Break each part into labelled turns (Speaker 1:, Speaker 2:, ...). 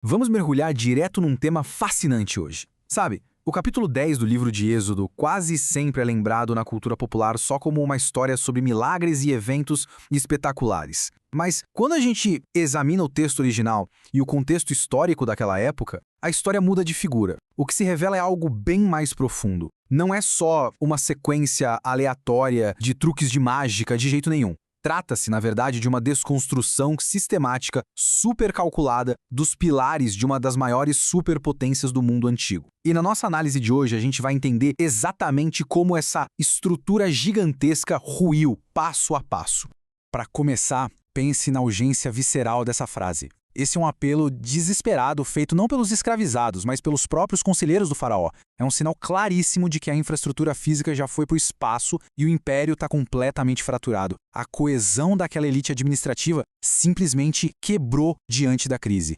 Speaker 1: Vamos mergulhar direto num tema fascinante hoje. Sabe, o capítulo 10 do livro de Êxodo quase sempre é lembrado na cultura popular só como uma história sobre milagres e eventos espetaculares. Mas quando a gente examina o texto original e o contexto histórico daquela época, a história muda de figura. O que se revela é algo bem mais profundo. Não é só uma sequência aleatória de truques de mágica de jeito nenhum. Trata-se, na verdade, de uma desconstrução sistemática, super calculada, dos pilares de uma das maiores superpotências do mundo antigo. E na nossa análise de hoje, a gente vai entender exatamente como essa estrutura gigantesca ruiu, passo a passo. Para começar, pense na urgência visceral dessa frase. Esse é um apelo desesperado feito não pelos escravizados, mas pelos próprios conselheiros do faraó. É um sinal claríssimo de que a infraestrutura física já foi para o espaço e o império está completamente fraturado. A coesão daquela elite administrativa simplesmente quebrou diante da crise.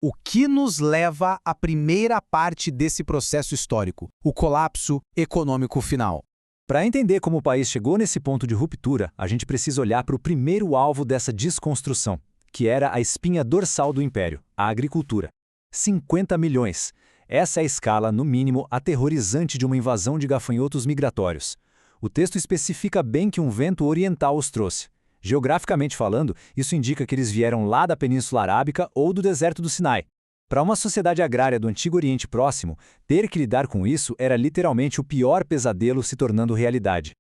Speaker 1: O que nos leva à primeira parte desse processo histórico, o colapso econômico final.
Speaker 2: Para entender como o país chegou nesse ponto de ruptura, a gente precisa olhar para o primeiro alvo dessa desconstrução, que era a espinha dorsal do império, a agricultura. 50 milhões. Essa é a escala, no mínimo, aterrorizante de uma invasão de gafanhotos migratórios. O texto especifica bem que um vento oriental os trouxe. Geograficamente falando, isso indica que eles vieram lá da Península Arábica ou do deserto do Sinai. Para uma sociedade agrária do Antigo Oriente Próximo, ter que lidar com isso era literalmente o pior pesadelo se tornando realidade.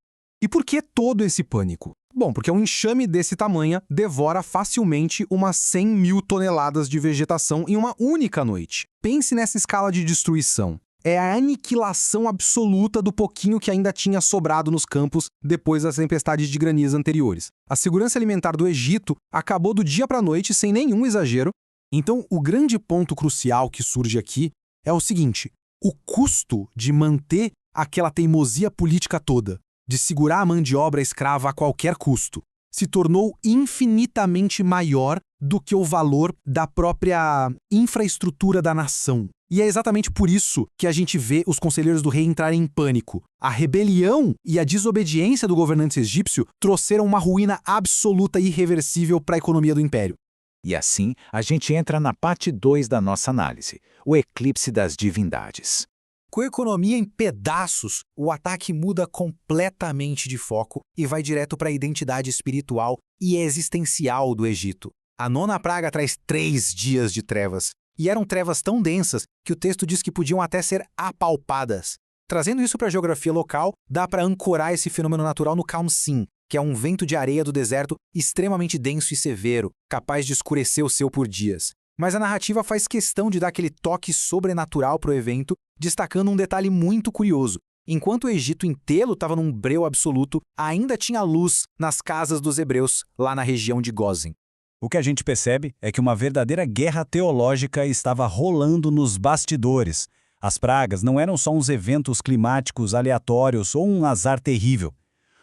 Speaker 1: E por que todo esse pânico? Bom, porque um enxame desse tamanho devora facilmente umas 100 mil toneladas de vegetação em uma única noite. Pense nessa escala de destruição. É a aniquilação absoluta do pouquinho que ainda tinha sobrado nos campos depois das tempestades de granizo anteriores. A segurança alimentar do Egito acabou do dia para a noite sem nenhum exagero. Então, o grande ponto crucial que surge aqui é o seguinte: o custo de manter aquela teimosia política toda, de segurar a mão de obra escrava a qualquer custo, se tornou infinitamente maior do que o valor da própria infraestrutura da nação. E é exatamente por isso que a gente vê os conselheiros do rei entrarem em pânico. A rebelião e a desobediência do governante egípcio trouxeram uma ruína absoluta e irreversível para a economia do império.
Speaker 3: E assim, a gente entra na parte 2 da nossa análise, o eclipse das divindades.
Speaker 1: Com a economia em pedaços, o ataque muda completamente de foco e vai direto para a identidade espiritual e existencial do Egito. A nona praga traz 3 dias de trevas, e eram trevas tão densas que o texto diz que podiam até ser apalpadas. Trazendo isso para a geografia local, dá para ancorar esse fenômeno natural no Khamsin, que é um vento de areia do deserto extremamente denso e severo, capaz de escurecer o céu por dias. Mas a narrativa faz questão de dar aquele toque sobrenatural para o evento, destacando um detalhe muito curioso. Enquanto o Egito inteiro estava num breu absoluto, ainda tinha luz nas casas dos hebreus, lá na região de Gósen.
Speaker 2: O que a gente percebe é que uma verdadeira guerra teológica estava rolando nos bastidores. As pragas não eram só uns eventos climáticos aleatórios ou um azar terrível.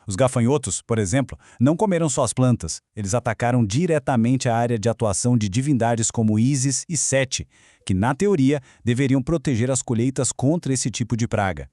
Speaker 2: Os gafanhotos, por exemplo, não comeram só as plantas. Eles atacaram diretamente a área de atuação de divindades como Ísis e Sete, que, na teoria, deveriam proteger as colheitas contra esse tipo de praga.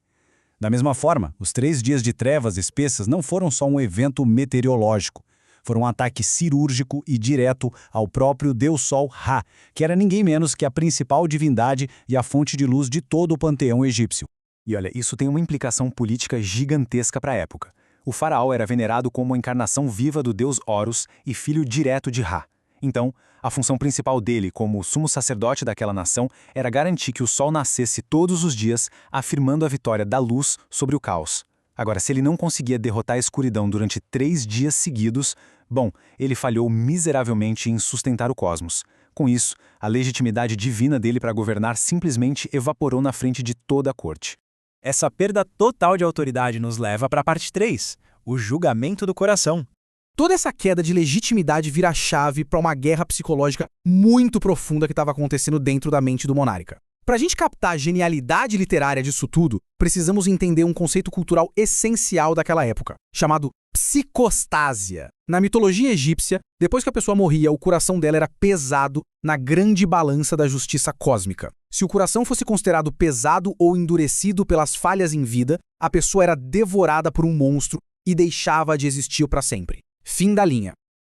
Speaker 2: Da mesma forma, os 3 dias de trevas espessas não foram só um evento meteorológico. Foram um ataque cirúrgico e direto ao próprio Deus Sol Ra, que era ninguém menos que a principal divindade e a fonte de luz de todo o panteão egípcio.
Speaker 4: E olha, isso tem uma implicação política gigantesca para a época. O faraó era venerado como a encarnação viva do deus Horus e filho direto de Ra. Então, a função principal dele como sumo sacerdote daquela nação era garantir que o sol nascesse todos os dias, afirmando a vitória da luz sobre o caos. Agora, se ele não conseguia derrotar a escuridão durante 3 dias seguidos, bom, ele falhou miseravelmente em sustentar o cosmos. Com isso, a legitimidade divina dele para governar simplesmente evaporou na frente de toda a corte.
Speaker 5: Essa perda total de autoridade nos leva para a parte 3, o julgamento do coração.
Speaker 1: Toda essa queda de legitimidade vira chave para uma guerra psicológica muito profunda que estava acontecendo dentro da mente do monarca. Para a gente captar a genialidade literária disso tudo, precisamos entender um conceito cultural essencial daquela época, chamado psicostásia. Na mitologia egípcia, depois que a pessoa morria, o coração dela era pesado na grande balança da justiça cósmica. Se o coração fosse considerado pesado ou endurecido pelas falhas em vida, a pessoa era devorada por um monstro e deixava de existir para sempre. Fim da linha.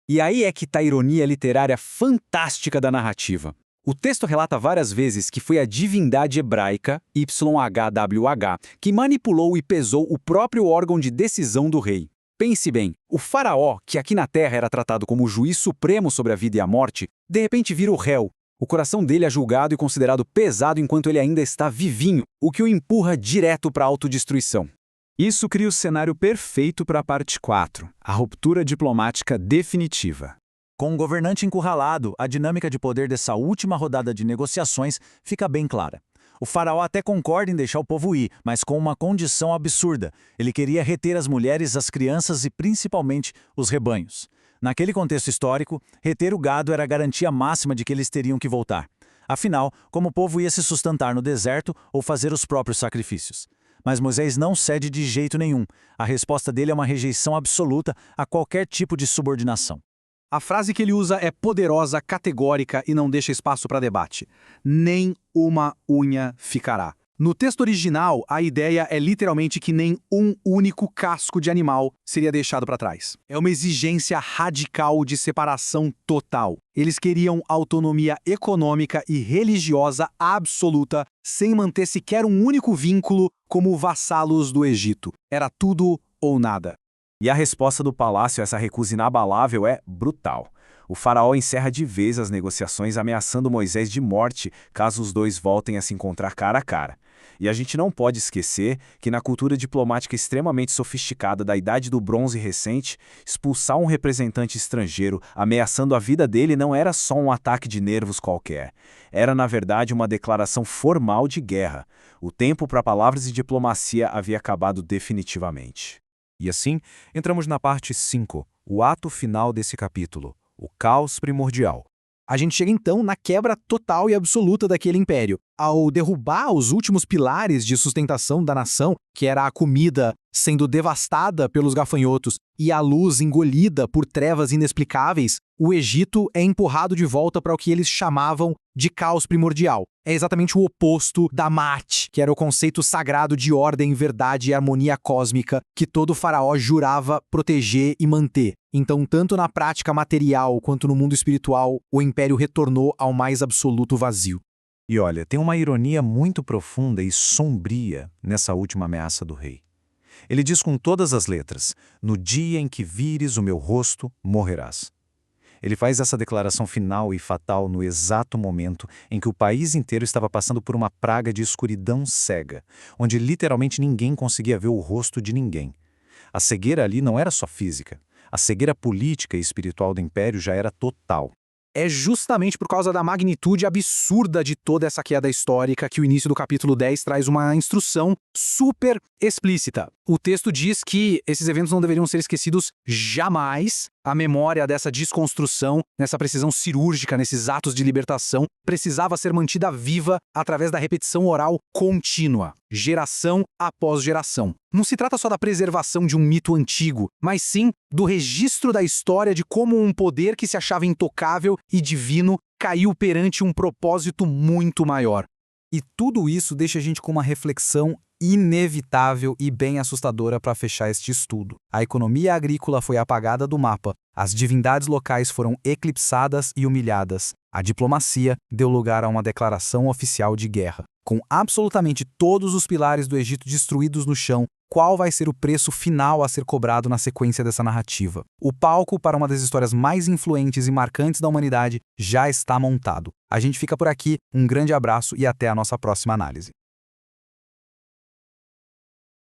Speaker 4: E aí é que está a ironia literária fantástica da narrativa. O texto relata várias vezes que foi a divindade hebraica, YHWH, que manipulou e pesou o próprio órgão de decisão do rei. Pense bem, o faraó, que aqui na Terra era tratado como o juiz supremo sobre a vida e a morte, de repente vira o réu. O coração dele é julgado e considerado pesado enquanto ele ainda está vivinho, o que o empurra direto para a autodestruição.
Speaker 2: Isso cria o cenário perfeito para a parte 4, a ruptura diplomática definitiva.
Speaker 3: Com um governante encurralado, a dinâmica de poder dessa última rodada de negociações fica bem clara. O faraó até concorda em deixar o povo ir, mas com uma condição absurda. Ele queria reter as mulheres, as crianças e principalmente os rebanhos. Naquele contexto histórico, reter o gado era a garantia máxima de que eles teriam que voltar. Afinal, como o povo ia se sustentar no deserto ou fazer os próprios sacrifícios? Mas Moisés não cede de jeito nenhum. A resposta dele é uma rejeição absoluta a qualquer tipo de subordinação.
Speaker 1: A frase que ele usa é poderosa, categórica e não deixa espaço para debate. Nem uma unha ficará. No texto original, a ideia é literalmente que nem um único casco de animal seria deixado para trás. É uma exigência radical de separação total. Eles queriam autonomia econômica e religiosa absoluta, sem manter sequer um único vínculo como vassalos do Egito. Era tudo ou nada.
Speaker 5: E a resposta do palácio a essa recusa inabalável é brutal. O faraó encerra de vez as negociações ameaçando Moisés de morte caso os dois voltem a se encontrar cara a cara. E a gente não pode esquecer que na cultura diplomática extremamente sofisticada da Idade do Bronze recente, expulsar um representante estrangeiro ameaçando a vida dele não era só um ataque de nervos qualquer. Era, na verdade, uma declaração formal de guerra. O tempo para palavras e diplomacia havia acabado definitivamente.
Speaker 6: E assim, entramos na parte 5, o ato final desse capítulo, o caos primordial.
Speaker 1: A gente chega então na quebra total e absoluta daquele império. Ao derrubar os últimos pilares de sustentação da nação, que era a comida sendo devastada pelos gafanhotos e a luz engolida por trevas inexplicáveis, o Egito é empurrado de volta para o que eles chamavam de caos primordial. É exatamente o oposto da Ma'at, que era o conceito sagrado de ordem, verdade e harmonia cósmica que todo faraó jurava proteger e manter. Então, tanto na prática material quanto no mundo espiritual, o império retornou ao mais absoluto vazio.
Speaker 3: E olha, tem uma ironia muito profunda e sombria nessa última ameaça do rei. Ele diz com todas as letras: "No dia em que vires o meu rosto, morrerás." Ele faz essa declaração final e fatal no exato momento em que o país inteiro estava passando por uma praga de escuridão cega, onde literalmente ninguém conseguia ver o rosto de ninguém. A cegueira ali não era só física. A cegueira política e espiritual do império já era total.
Speaker 1: É justamente por causa da magnitude absurda de toda essa queda histórica que o início do capítulo 10 traz uma instrução super explícita. O texto diz que esses eventos não deveriam ser esquecidos jamais. A memória dessa desconstrução, nessa precisão cirúrgica, nesses atos de libertação, precisava ser mantida viva através da repetição oral contínua, geração após geração. Não se trata só da preservação de um mito antigo, mas sim do registro da história de como um poder que se achava intocável e divino caiu perante um propósito muito maior.
Speaker 6: E tudo isso deixa a gente com uma reflexão inevitável e bem assustadora para fechar este estudo. A economia agrícola foi apagada do mapa, as divindades locais foram eclipsadas e humilhadas, a diplomacia deu lugar a uma declaração oficial de guerra. Com absolutamente todos os pilares do Egito destruídos no chão, qual vai ser o preço final a ser cobrado na sequência dessa narrativa? O palco para uma das histórias mais influentes e marcantes da humanidade já está montado. A gente fica por aqui, um grande abraço e até a nossa próxima análise.